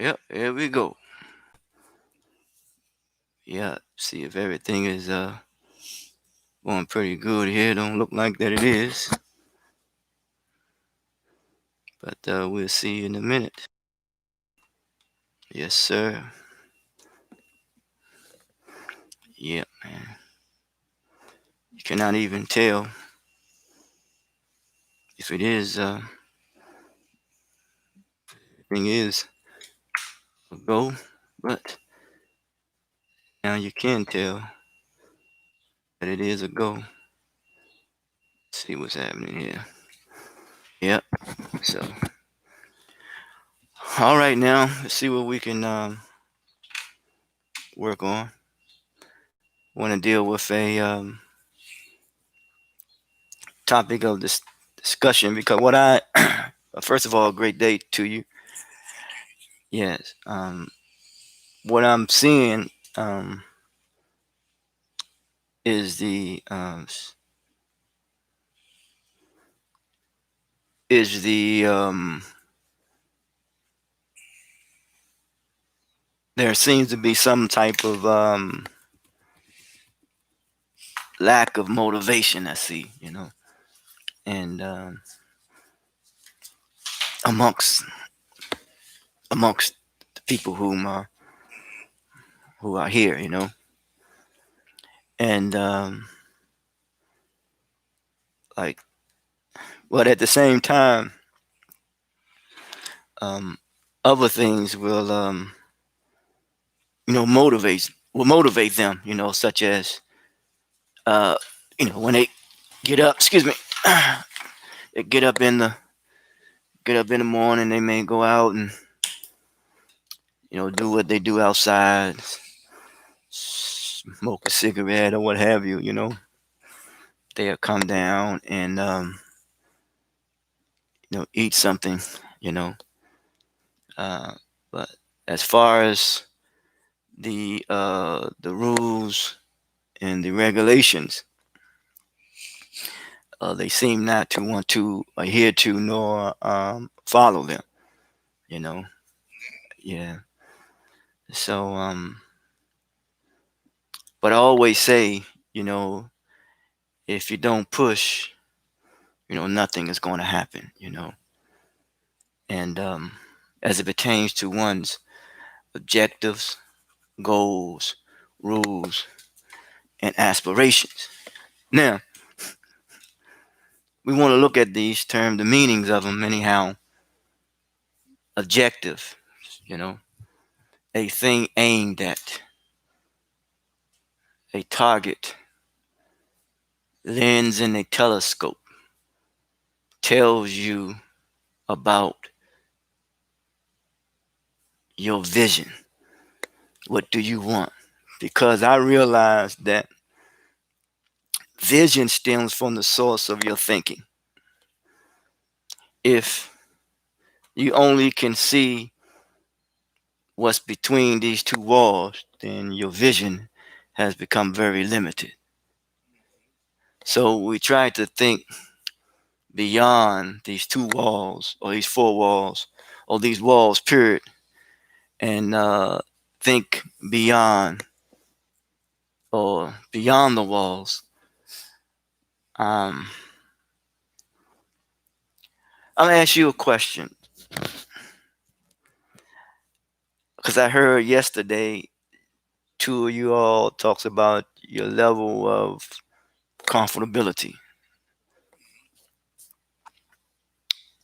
Yep, here we go. Yeah, see if everything is going pretty good here. Don't look like that it is, but we'll see in a minute. Yes, sir. Yep, man. You cannot even tell if it is thing is a go, but now you can tell that it is a go. See what's happening here. Yep. So, all right, now let's see what we can work on. Want to deal with a topic of this discussion because what I first of all, great day to you. Yes. What I'm seeing is the there seems to be some type of lack of motivation. I see, and amongst amongst the people who are here, and like, but at the same time, um, other things will motivate them, such as uh, when they get up. Excuse me. They get up in the morning. They may go out and do what they do outside, smoke a cigarette or what have you. They'll come down and eat something. You know, uh, but as far as the rules and the regulations, they seem not to want to adhere to nor follow them. You know, yeah. So, but I always say, you know, if you don't push, nothing is going to happen. And as it pertains to one's objectives, goals, rules, and aspirations. Now, we want to look at these terms, the meanings of them, anyhow. Objective, you know, a thing aimed at, a target, lens in a telescope, tells you about your vision. What do you want? Because I realize that vision stems from the source of your thinking. If you only can see what's between these two walls, then your vision has become very limited. So we try to think beyond these two walls or these four walls or these walls, period, and think beyond or beyond the walls. Um, I'm gonna ask you a question because I heard yesterday two of you all talks about your level of comfortability.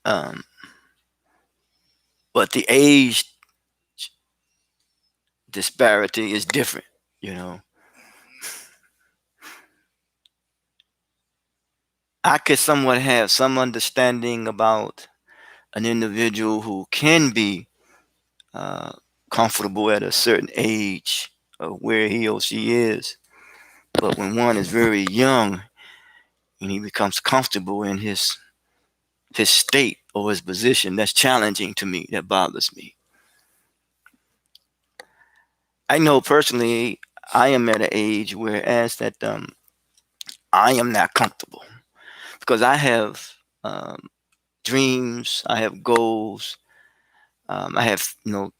Um, but the age disparity is different. You know, I could somewhat have some understanding about an individual who can be uh, comfortable at a certain age of where he or she is. But when one is very young and he becomes comfortable in his state or his position, that's challenging to me. That bothers me. I know personally, I am at an age where as that I am not comfortable because I have dreams, I have goals, I have,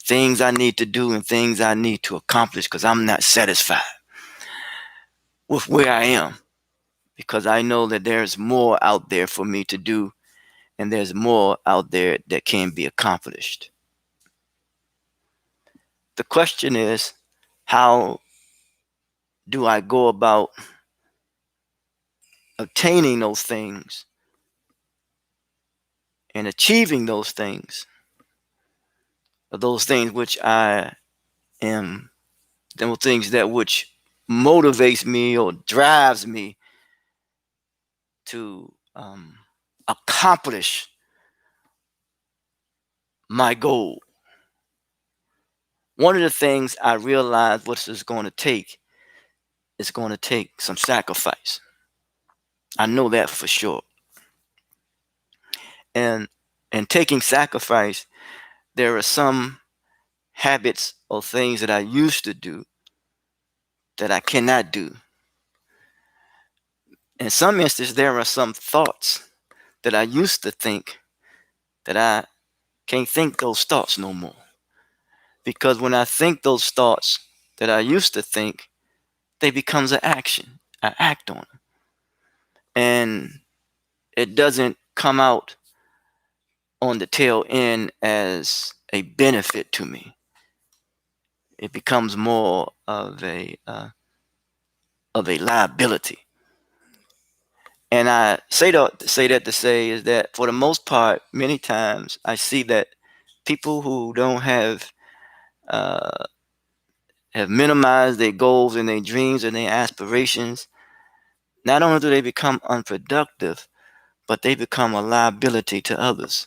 things I need to do and things I need to accomplish because I'm not satisfied with where I am, because I know that there's more out there for me to do and there's more out there that can be accomplished. The question is, how do I go about obtaining those things and achieving those things which I am, those things that which motivates me or drives me to accomplish my goal. One of the things I realized what it's going to take is going to take some sacrifice. I know that for sure. And taking sacrifice, there are some habits or things that I used to do that I cannot do. In some instances, there are some thoughts that I used to think that I can't think those thoughts no more. Because when I think those thoughts that I used to think, they becomes an action. I act on them. And it doesn't come out on the tail end as a benefit to me. It becomes more of a liability. And I say that to say is that for the most part, many times I see that people who don't uh, have minimized their goals and their dreams and their aspirations, not only do they become unproductive, but they become a liability to others.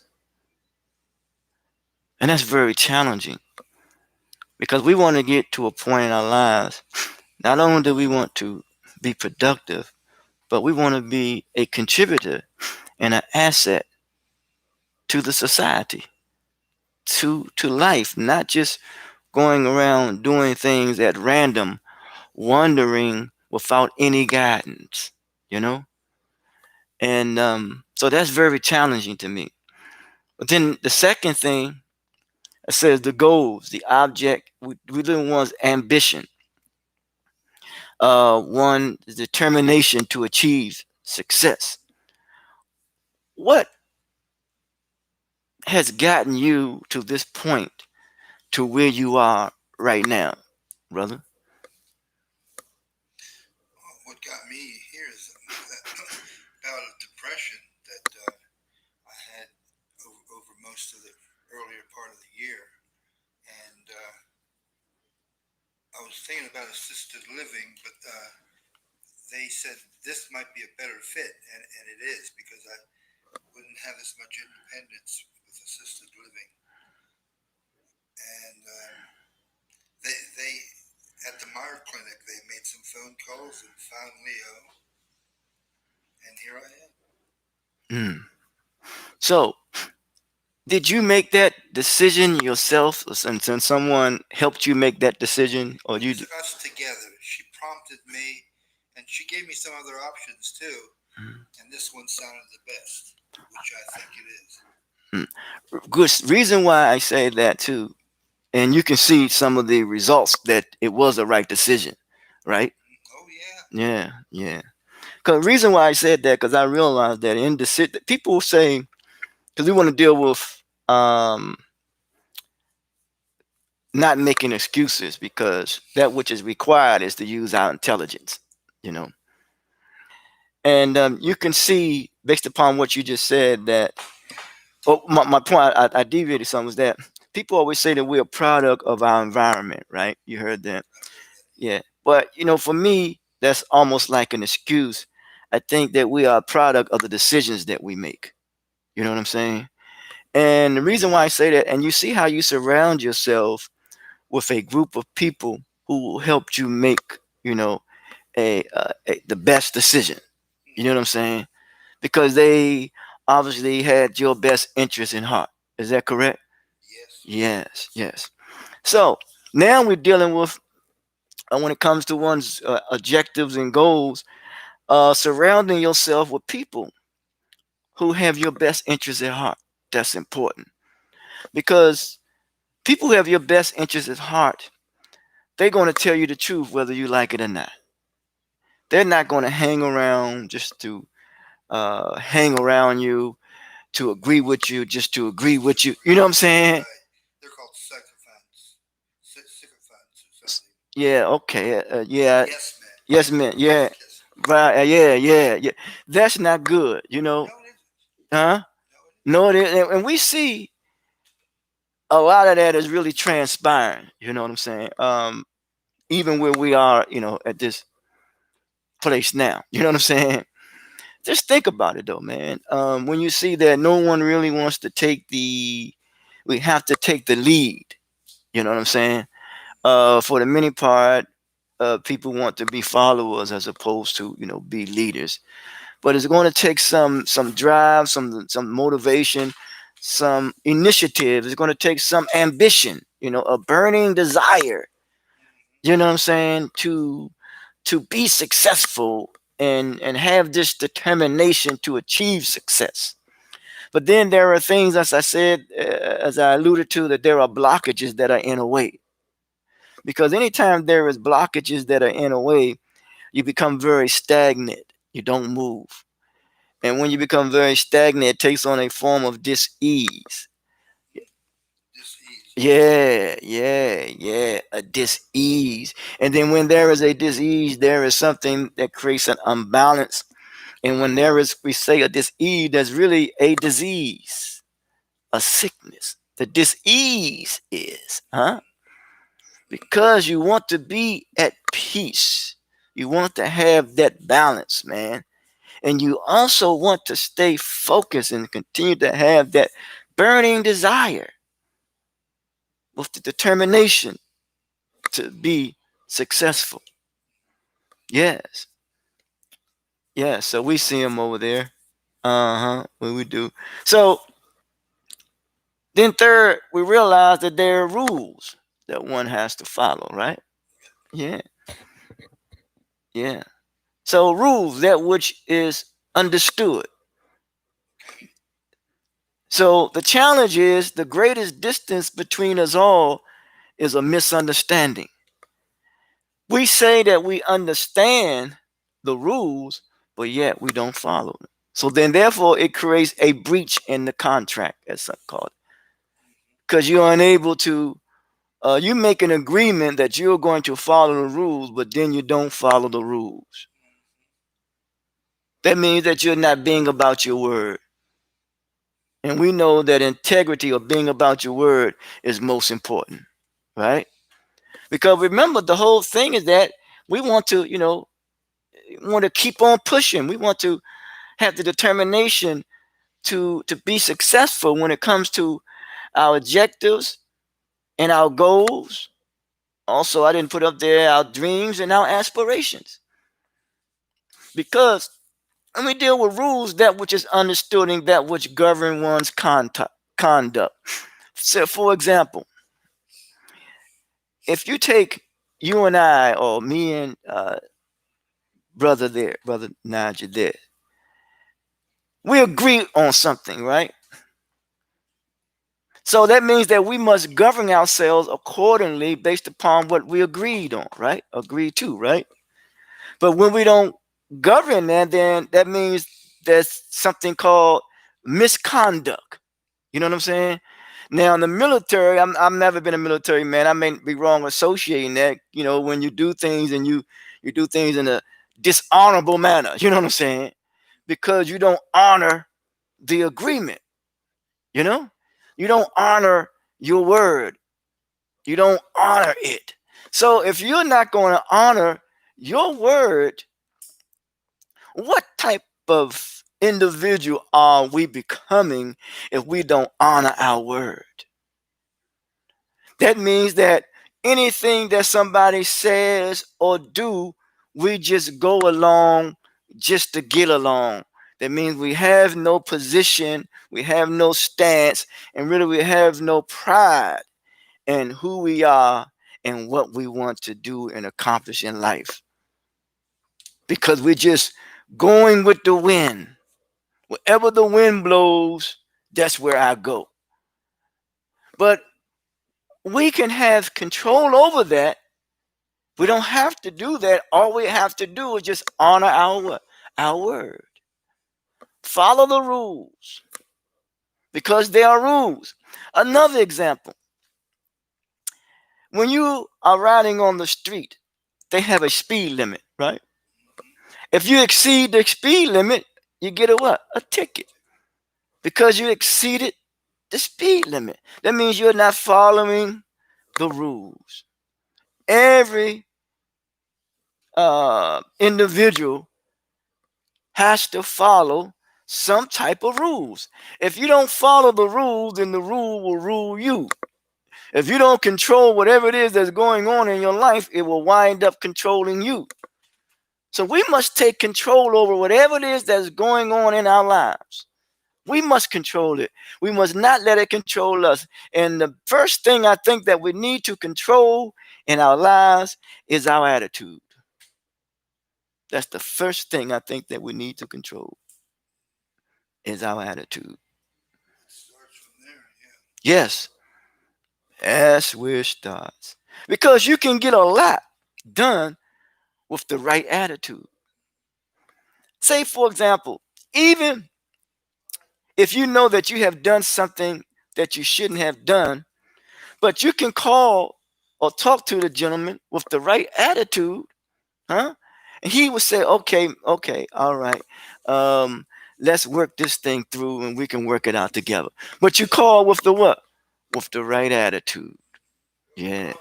And that's very challenging because we want to get to a point in our lives. Not only do we want to be productive, but we want to be a contributor and an asset to the society, to life, not just going around doing things at random, wandering without any guidance, you know? And so that's very challenging to me. But then the second thing, it says the goals, the object, we live one's ambition, one determination to achieve success. What has gotten you to this point, to where you are right now, brother? What got me here is bout of depression that I had over most of the earlier part of the year, and I was thinking about assisted living, but they said this might be a better fit, and it is because I wouldn't have as much independence with assisted living, and they at the Meyer Clinic they made some phone calls and found Leo, and here I am. Mm. So, did you make that decision yourself, or since someone helped you make that decision, or It you? was us together. She prompted me, and she gave me some other options too, and this one sounded the best, which I think it is. Mm. Good reason why I say that too, and you can see some of the results that it was the right decision, right? Oh yeah. Yeah, yeah. Because the reason why I said that, because I realized that in the city, people say, because we want to deal with not making excuses, because that which is required is to use our intelligence, you know. And you can see, based upon what you just said, that, oh, my point, I deviated some, was that people always say that we're a product of our environment, right? You heard that. Yeah. But, for me, that's almost like an excuse. I think that we are a product of the decisions that we make. You know what I'm saying? And the reason why I say that, and you see how you surround yourself with a group of people who will help you make, the best decision. You know what I'm saying? Because they obviously had your best interest in heart. Is that correct? Yes. Yes, yes. So now we're dealing with, when it comes to one's objectives and goals, surrounding yourself with people who have your best interest at heart. That's important because People who have your best interest at heart, they're going to tell you the truth whether you like it or not. They're not going to hang around just to hang around you, to agree with you, just to agree with you. You know what I'm saying? Right. They're called sycophants. Sycophants or something. Yeah, okay. Yeah, Yes, man. yes, man. Yeah, Yes. right. Yeah, yeah, yeah. That's not good, you know. No, it isn't. Huh? No, it isn't. No, it is. And we see a lot of that is really transpiring. You know what I'm saying? Even where we are, at this place now. You know what I'm saying? Just think about it though, man. When you see that no one really wants to we have to take the lead. You know what I'm saying? For the many part, people want to be followers as opposed to be leaders. But it's going to take some drive, some motivation, some initiative. It's going to take some ambition. A burning desire. You know what I'm saying? To be successful and have this determination to achieve success. But then there are things, as I said, as I alluded to, that there are blockages that are in a way. Because anytime there is blockages that are in a way, you become very stagnant. You don't move. And when you become very stagnant, it takes on a form of dis-ease. Disease. Yeah, yeah, yeah, a dis-ease. And then when there is a dis-ease, there is something that creates an unbalance. And when there is, we say a dis-ease, there's really a disease, a sickness. The dis-ease is, huh? Because you want to be at peace. You want to have that balance, man. And you also want to stay focused and continue to have that burning desire with the determination to be successful. Yes. Yeah. So we see him over there. Uh-huh. What we do. So then third, we realize that there are rules that one has to follow, right? Yeah. Yeah. So rules, that which is understood. So the challenge is the greatest distance between us all is a misunderstanding. We say that we understand the rules, but yet we don't follow them. So then, therefore, it creates a breach in the contract, as some call it, because you're unable to. You make an agreement that you're going to follow the rules, but then you don't follow the rules. That means that you're not being about your word. And we know that integrity or being about your word is most important, right? Because remember, the whole thing is that we want to keep on pushing. We want to have the determination to be successful when it comes to our objectives and our goals. Also, I didn't put up there our dreams and our aspirations. Because when we deal with rules, that which is understood and that which govern one's conduct. So, for example, if you take you and I, or me and brother Nigel there, we agree on something, right? So that means that we must govern ourselves accordingly based upon what we agreed on, right? Agreed to, right? But when we don't govern that, then that means there's something called misconduct. You know what I'm saying? Now in the military, I've never been a military man. I may be wrong associating that. When you do things and you do things in a dishonorable manner. You know what I'm saying? Because you don't honor the agreement. You know, you don't honor your word. You don't honor it. So if you're not going to honor your word, what type of individual are we becoming if we don't honor our word? That means that anything that somebody says or do, we just go along just to get along. That means we have no position, we have no stance, and really we have no pride in who we are and what we want to do and accomplish in life. Because we're just going with the wind. Wherever the wind blows, that's where I go. But we can have control over that. We don't have to do that. All we have to do is just honor our word. Follow the rules because they are rules. Another example, when you are riding on the street, they have a speed limit, right? If you exceed the speed limit, you get a what? A ticket. Because you exceeded the speed limit. That means you're not following the rules. Every individual has to follow some type of rules. If you don't follow the rules, then the rule will rule you. If you don't control whatever it is that's going on in your life, it will wind up controlling you. So we must take control over whatever it is that's going on in our lives. We must control it. We must not let it control us. And the first thing I think that we need to control in our lives is our attitude. That's the first thing I think that we need to control is our attitude. It starts from there, yeah. Yes, that's where it starts. Because you can get a lot done with the right attitude. Say, for example, even if you know that you have done something that you shouldn't have done, but you can call or talk to the gentleman with the right attitude, huh? And he would say, okay, all right. Let's work this thing through and we can work it out together. But you call with the what? With the right attitude. Yeah.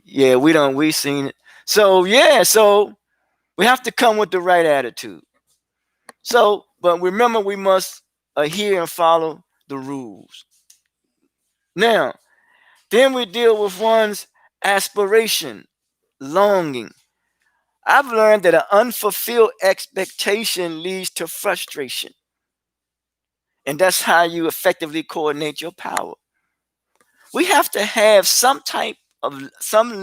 Yeah, we seen it. So yeah, so we have to come with the right attitude. So, but remember we must adhere and follow the rules. Now, then we deal with one's aspiration, longing. I've learned that an unfulfilled expectation leads to frustration. And that's how you effectively coordinate your power. We have to have some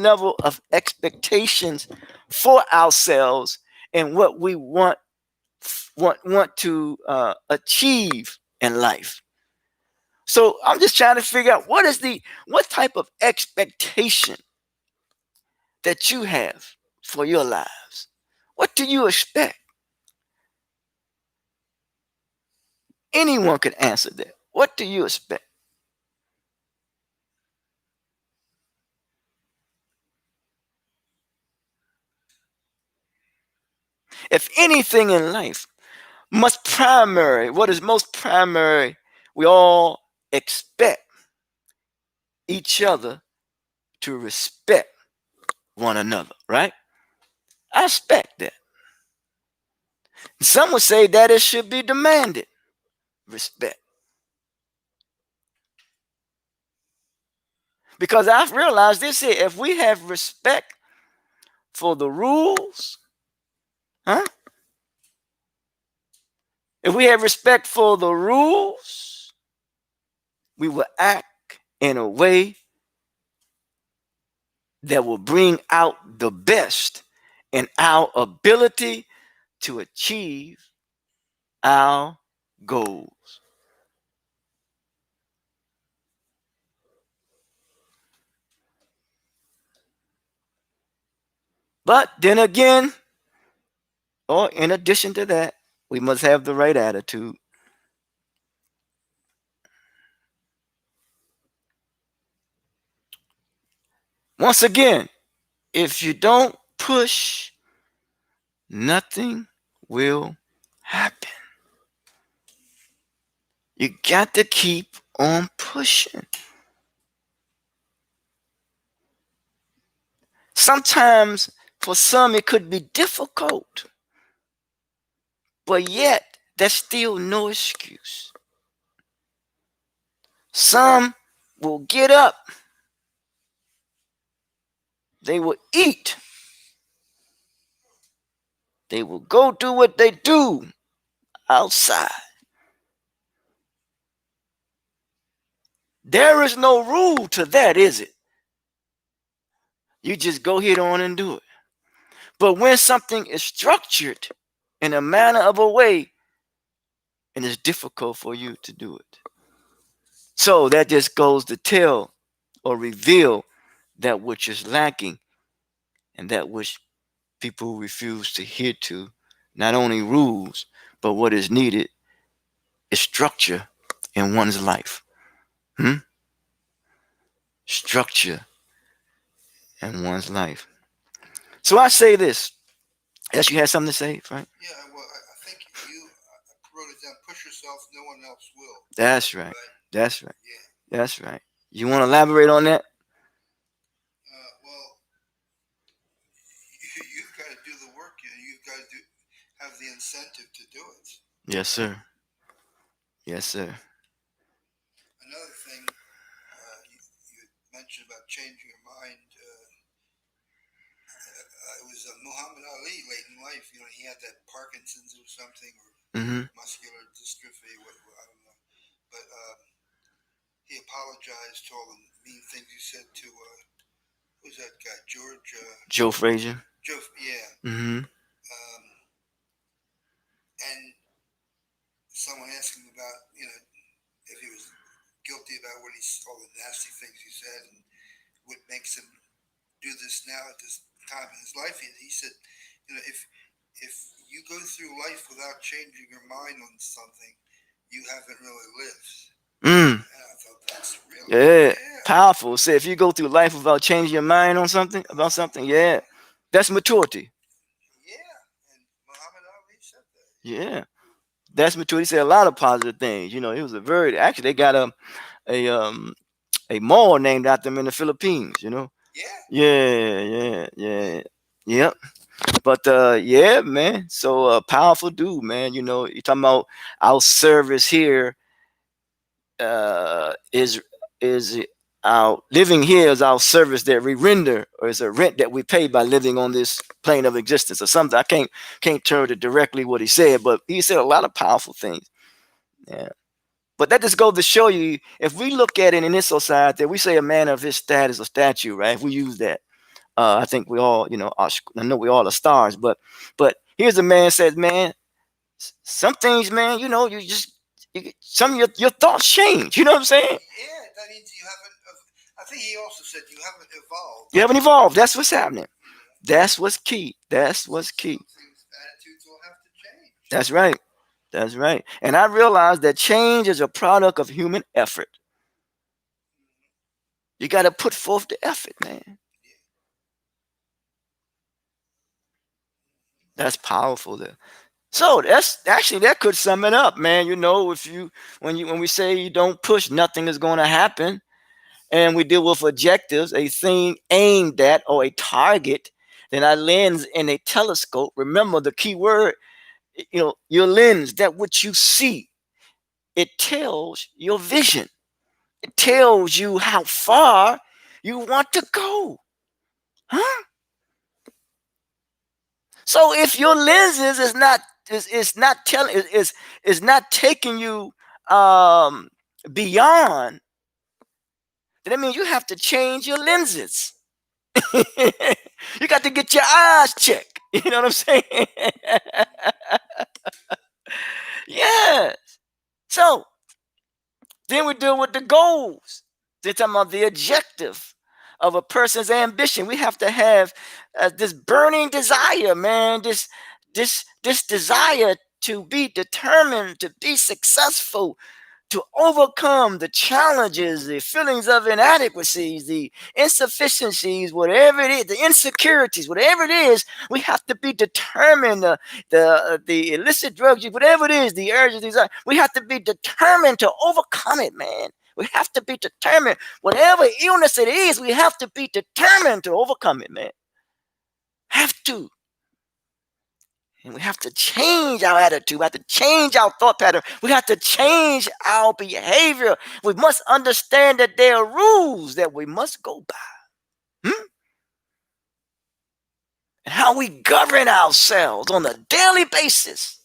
level of expectations for ourselves and what we want to achieve in life. So I'm just trying to figure out what type of expectation that you have for your lives. What do you expect? Anyone could answer that. What do you expect? If anything in life, what is most primary, we all expect each other to respect one another, right? I expect that. Some would say that it should be demanded, respect. Because I've realized this here, if we have respect for the rules, huh? If we have respect for the rules, we will act in a way that will bring out the best in our ability to achieve our goals. But then again, or in addition to that, we must have the right attitude. Once again, if you don't push, nothing will happen. You got to keep on pushing. Sometimes for some it could be difficult, but yet that's still no excuse. Some will get up, they will eat, they will go do what they do outside. There is no rule to that, is it? You just go ahead on and do it. But when something is structured in a manner of a way, and it's difficult for you to do it. So that just goes to tell or reveal that which is lacking and that which people refuse to hear to. Not only rules, but what is needed is structure in one's life. Hmm? Structure in one's life. So I say this. Yes, you had something to say, Frank? Yeah, well, I think I wrote it down. Push yourself, no one else will. That's right. Right? That's right. Yeah. That's right. You want to elaborate on that? Well, you've got to do the work. You've got to have the incentive to do it. Yes, sir. Yes, sir. Another thing, you mentioned about changing your mind. It was Muhammad Ali late in life. You know, he had that Parkinson's or something, or Mm-hmm. muscular dystrophy. I don't know, but he apologized to all the mean things he said to who's that guy, George? Joe Frazier. Joe. Yeah. Mm-hmm. And someone asked him about, if he was guilty about all the nasty things he said, and what makes him do this now at this time in his life. He said, if you go through life without changing your mind on something, you haven't really lived. And I thought that's really Powerful. Say if you go through life without changing your mind on something about something, that's maturity. Yeah, and Muhammad Ali said that. Yeah, that's maturity. He said a lot of positive things. You know, it was a very actually they got a mall named after him in the Philippines. You know. Yeah. Yep. But yeah, man. So powerful dude, man. You know, you talking about our service here is our living here is our service that we render, or is a rent that we pay by living on this plane of existence, or something. I can't turn to directly what he said, but he said a lot of powerful things. Yeah. But that just goes to show you, if we look at it in this society, we say a man of his status a statue, right? If we use that. I think we all, I know we all are stars, but here's a man says, man, some things, man, some of your thoughts change. You know what I'm saying? Yeah, that means you haven't. I think he also said you haven't evolved. You haven't evolved. That's what's happening. That's what's key. That's what's key. Attitudes will have to change. That's right. That's right. And I realize that change is a product of human effort. You got to put forth the effort, man. That's powerful there. So that could sum it up, man. You know, when we say you don't push, nothing is going to happen. And we deal with objectives, a thing aimed at or a target, then our lens in a telescope. Remember the key word, your lens, that which you see, it tells your vision. It tells you how far you want to go. Huh? So if your lenses is not telling is not taking you beyond, then that means you have to change your lenses. You got to get your eyes checked. You know what I'm saying? Yeah. So then we deal with the goals. They're talking about the objective of a person's ambition. We have to have this burning desire, man. This desire to be determined, to be successful, to overcome the challenges, the feelings of inadequacies, the insufficiencies, whatever it is, the insecurities, whatever it is, we have to be determined. The illicit drugs, whatever it is, the urges, desire, we have to be determined to overcome it, man. We have to be determined. Whatever illness it is, we have to be determined to overcome it, man. Have to. And we have to change our attitude. We have to change our thought pattern. We have to change our behavior. We must understand that there are rules that we must go by. And how we govern ourselves on a daily basis.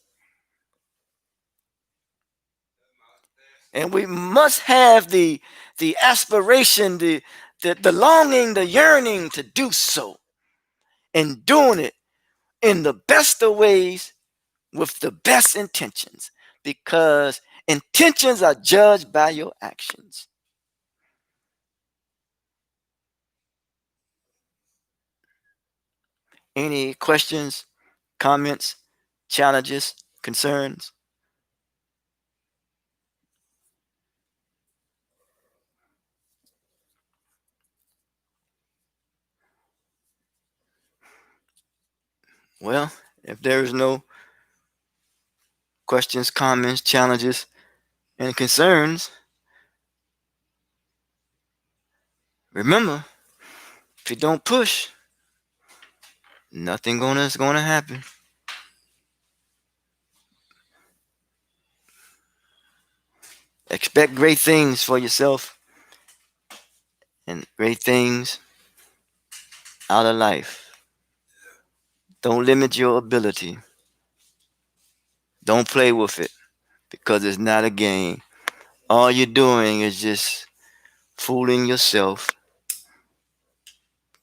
And we must have the aspiration, the longing, the yearning to do so. And doing it in the best of ways, with the best intentions, because intentions are judged by your actions. Any questions, comments, challenges, concerns? Well, if there is no questions, comments, challenges, and concerns, remember, if you don't push, nothing is gonna happen. Expect great things for yourself and great things out of life. Don't limit your ability. Don't play with it because it's not a game. All you're doing is just fooling yourself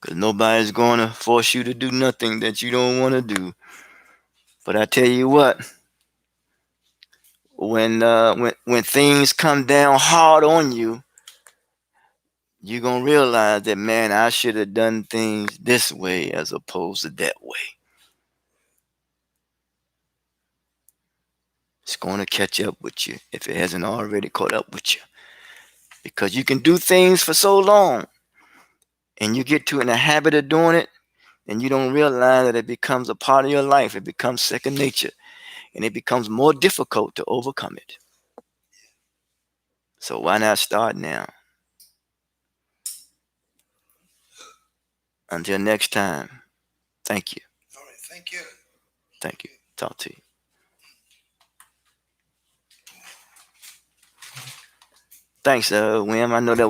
because nobody's going to force you to do nothing that you don't want to do. But I tell you what, when things come down hard on you, you're going to realize that, man, I should have done things this way as opposed to that way. It's going to catch up with you if it hasn't already caught up with you. Because you can do things for so long and you get in a habit of doing it and you don't realize that it becomes a part of your life. It becomes second nature and it becomes more difficult to overcome it. So why not start now? Until next time, thank you. All right, thank you. Thank you. Talk to you. Thanks, Wim. I know that